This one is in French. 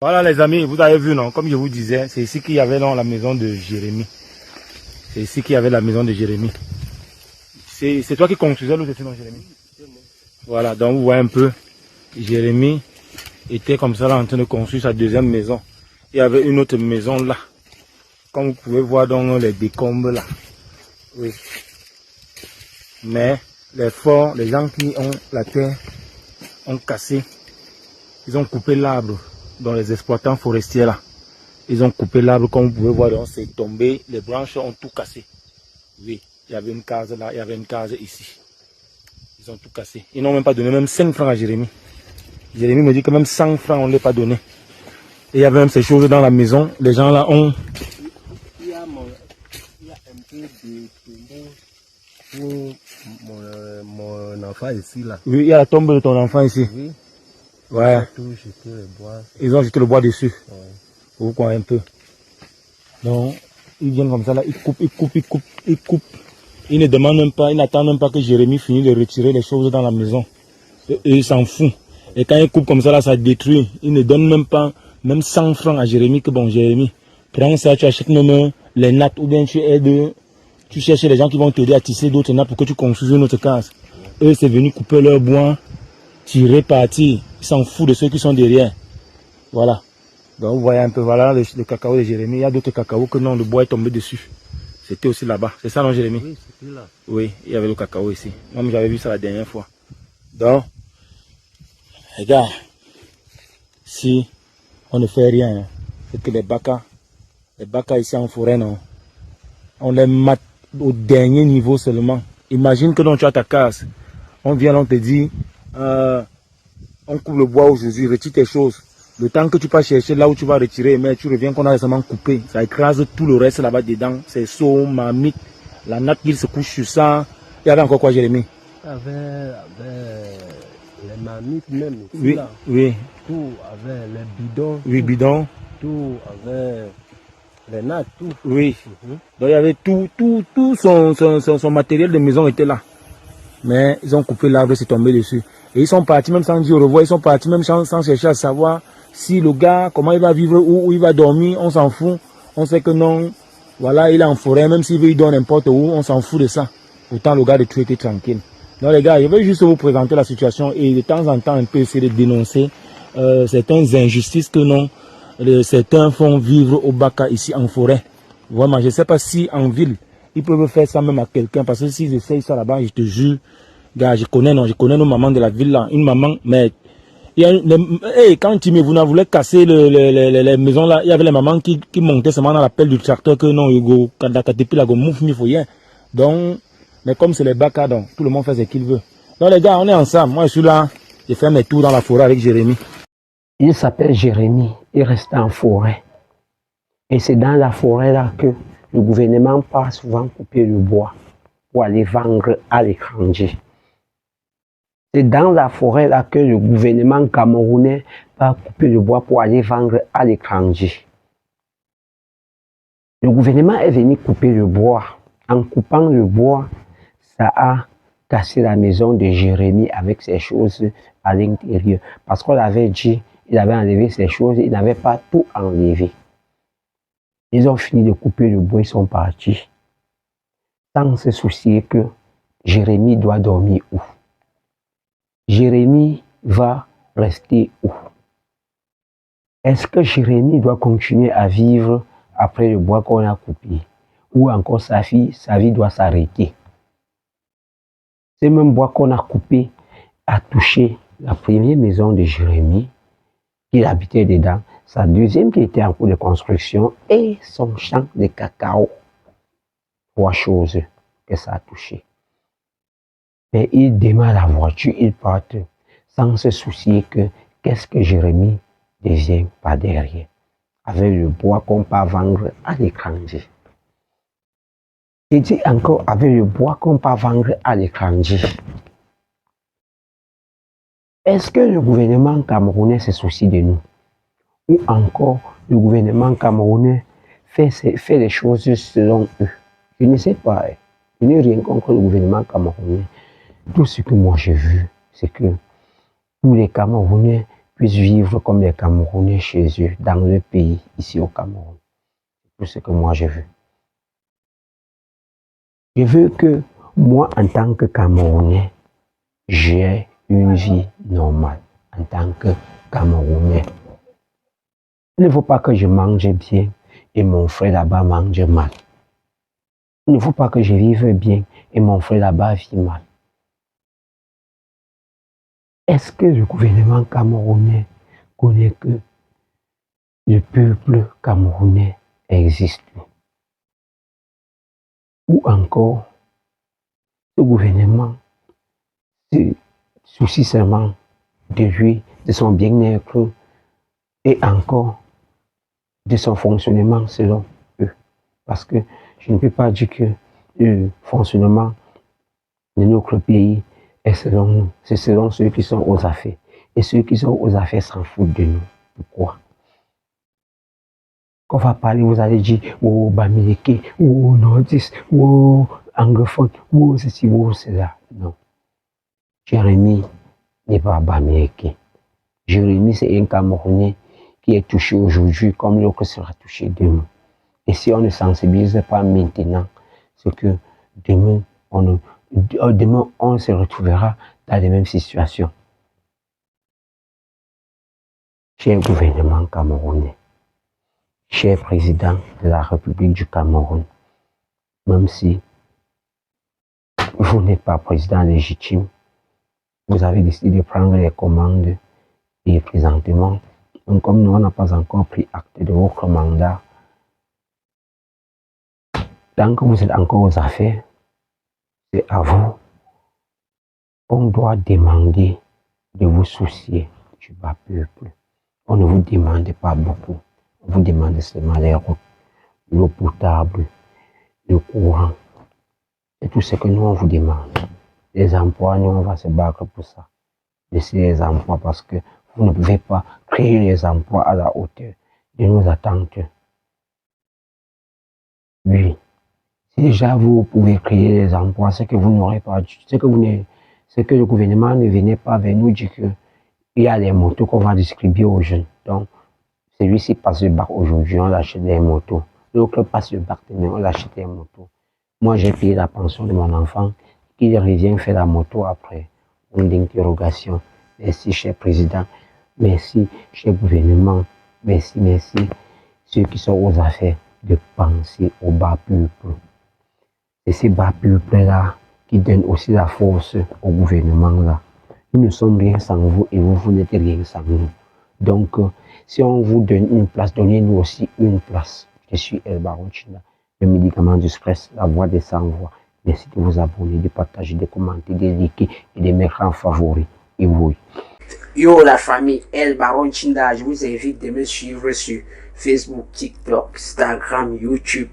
Voilà les amis, vous avez vu non, comme je vous disais, c'est ici qu'il y avait non, la maison de Jérémie. C'est ici qu'il y avait la maison de Jérémie. C'est toi qui construisais l'autre ici non Jérémie? Voilà, donc vous voyez un peu, Jérémie était comme ça là en train de construire sa deuxième maison. Il y avait une autre maison là. Comme vous pouvez voir donc les décombres là. Oui. Mais les forts, les gens qui ont la terre ont cassé. Ils ont coupé l'arbre dans les exploitants forestiers là. Ils ont coupé l'arbre comme vous pouvez voir, donc c'est tombé. Les branches ont tout cassé. Oui, il y avait une case là, il y avait une case ici. Ils ont tout cassé. Ils n'ont même pas donné même 5 francs à Jérémie. Jérémie me dit que même 100 francs on ne l'a pas donné. Et il y avait même ces choses dans la maison. Les gens là ont... Il y a un peu de tombeau pour mon enfant ici là. Oui, il y a la tombe de ton enfant ici. Oui. Ouais. Ils ont jeté le bois dessus. Ouais. Vous croyez un peu. Donc, ils viennent comme ça là, ils coupent. Ils ne demandent même pas, ils n'attendent même pas que Jérémie finisse de retirer les choses dans la maison. Et ils s'en foutent. Et quand ils coupent comme ça là, ça détruit. Ils ne donnent même pas, même 100 francs à Jérémie, que bon Jérémie, prends ça, tu achètes même les nattes ou bien tu aides, tu cherches les gens qui vont t'aider à tisser d'autres nattes pour que tu construises une autre case. Eux, c'est venu couper leur bois, tirer, partir. Ils s'en foutent de ceux qui sont derrière. Voilà. Donc vous voyez un peu, voilà le cacao de Jérémie. Il y a d'autres cacao que non, le bois est tombé dessus. C'était aussi là-bas. C'est ça non Jérémie? Oui, c'était là. Oui, il y avait le cacao ici. Moi j'avais vu ça la dernière fois. Donc, regarde, si on ne fait rien, c'est que les bacas ici en forêt, non, on les mate au dernier niveau seulement. Imagine que donc tu as ta case. On vient, on te dit, on coupe le bois aujourd'hui, retire tes choses. Le temps que tu vas chercher là où tu vas retirer, mais tu reviens qu'on a récemment coupé. Ça écrase tout le reste là-bas dedans. C'est saut, marmite, la natte qui se couche sur ça. Il y avait encore quoi, Jérémie? Avec les marmites même. Oui, là. oui. Tout avec les bidons. Oui, bidon. Tout avec les nattes, tout. Oui. Donc il y avait tout son matériel de maison était là. Mais ils ont coupé l'arbre, c'est tombé dessus. Et ils sont partis même sans dire au revoir, ils sont partis même sans chercher à savoir si le gars, comment il va vivre, où il va dormir, on s'en fout. On sait que non, voilà, il est en forêt, même s'il veut, il dort n'importe où, on s'en fout de ça. Pourtant, le gars de tout était tranquille. Donc les gars, je vais juste vous présenter la situation et de temps en temps un peu essayer de dénoncer certaines injustices que non, certains font vivre au Baka ici en forêt. Vraiment, je ne sais pas si en ville, ils peuvent faire ça même à quelqu'un, parce que s'ils essayent ça là-bas, je te jure, gars, je connais nos mamans de la ville là, une maman, mais il y a quand Timé Vouna voulait casser les maisons là, il y avait les mamans qui montaient seulement dans la pelle du tracteur que non, Hugo, donc, mais comme c'est les Baka, donc tout le monde fait ce qu'il veut. Donc les gars, on est ensemble, moi je suis là, j'ai fait mes tours dans la forêt avec Jérémie. Il s'appelle Jérémie, il reste en forêt. Et c'est dans la forêt là que le gouvernement part souvent couper le bois pour aller vendre à l'étranger. C'est dans la forêt là que le gouvernement camerounais va couper le bois pour aller vendre à l'étranger. Le gouvernement est venu couper le bois. En coupant le bois, ça a cassé la maison de Jérémie avec ses choses à l'intérieur. Parce qu'on avait dit, il avait enlevé ses choses, il n'avait pas tout enlevé. Ils ont fini de couper le bois, ils sont partis. Sans se soucier que Jérémie doit dormir où. Jérémie va rester où? Est-ce que Jérémie doit continuer à vivre après le bois qu'on a coupé? Ou encore sa vie doit s'arrêter? Ce même bois qu'on a coupé a touché la première maison de Jérémie, qu'il habitait dedans, sa deuxième qui était en cours de construction et son champ de cacao. 3 choses que ça a touché. Mais il démarre la voiture, il part sans se soucier que qu'est-ce que Jérémie devient par derrière, avec le bois qu'on peut vendre à l'étranger. Il dit encore avec le bois qu'on peut vendre à l'étranger. Est-ce que le gouvernement camerounais se soucie de nous? Ou encore le gouvernement camerounais fait les choses selon eux? Je ne sais pas. Je n'ai rien contre le gouvernement camerounais. Tout ce que moi j'ai vu, c'est que tous les Camerounais puissent vivre comme les Camerounais chez eux, dans le pays, ici au Cameroun. C'est tout ce que moi je veux. Je veux que moi, en tant que Camerounais, j'ai une vie normale en tant que Camerounais. Il ne faut pas que je mange bien et mon frère là-bas mange mal. Il ne faut pas que je vive bien et mon frère là-bas vit mal. Est-ce que le gouvernement camerounais connaît que le peuple camerounais existe? Ou encore, le gouvernement se soucie seulement de lui, de son bien-être et encore de son fonctionnement selon eux. Parce que je ne peux pas dire que le fonctionnement de notre pays est selon nous. C'est selon ceux qui sont aux affaires. Et ceux qui sont aux affaires s'en foutent de nous. Pourquoi? Quand on va parler, vous allez dire, oh, Bamileke, oh, nordiste, oh, anglophone, oh, ceci, oh, cela. Non. Jérémy n'est pas Bamileke. Jérémy, c'est un Camerounais qui est touché aujourd'hui comme l'autre sera touché demain. Et si on ne sensibilise pas maintenant, c'est que demain, on se retrouvera dans les mêmes situations. Cher gouvernement camerounais, cher président de la République du Cameroun, même si vous n'êtes pas président légitime, vous avez décidé de prendre les commandes et présentement, donc comme nous, on n'a pas encore pris acte de votre mandat, tant que vous êtes encore aux affaires, c'est à vous. On doit demander de vous soucier du bas peuple. On ne vous demande pas beaucoup. On vous demande seulement les routes, l'eau potable, le courant. C'est tout ce que nous, on vous demande. Les emplois, nous, on va se battre pour ça. Laissez les emplois parce que vous ne pouvez pas créer les emplois à la hauteur de nos attentes. Oui. Si déjà vous pouvez créer les emplois, c'est que vous n'aurez pas, c'est que le gouvernement ne venait pas vers nous dire qu'il y a les motos qu'on va distribuer aux jeunes. Donc, celui-ci passe le bac aujourd'hui, on l'achète des motos. L'autre passe le bac demain, on l'achète des motos. Moi, j'ai payé la pension de mon enfant, qui revient faire la moto après. Une interrogation. Merci, cher président. Merci, cher gouvernement. Merci, merci. Ceux qui sont aux affaires, de penser au bas peuple. Et ces bas peuples-là qui donnent aussi la force au gouvernement-là. Nous ne sommes rien sans vous et vous n'êtes rien sans nous. Donc, si on vous donne une place, donnez-nous aussi une place. Je suis El Baron Chinda, le médicament du stress, la voix des sans-voix. Merci de vous abonner, de partager, de commenter, de liker et de mettre en favori. Et oui. Yo la famille El Baron Chinda, je vous invite de me suivre sur Facebook, TikTok, Instagram, YouTube.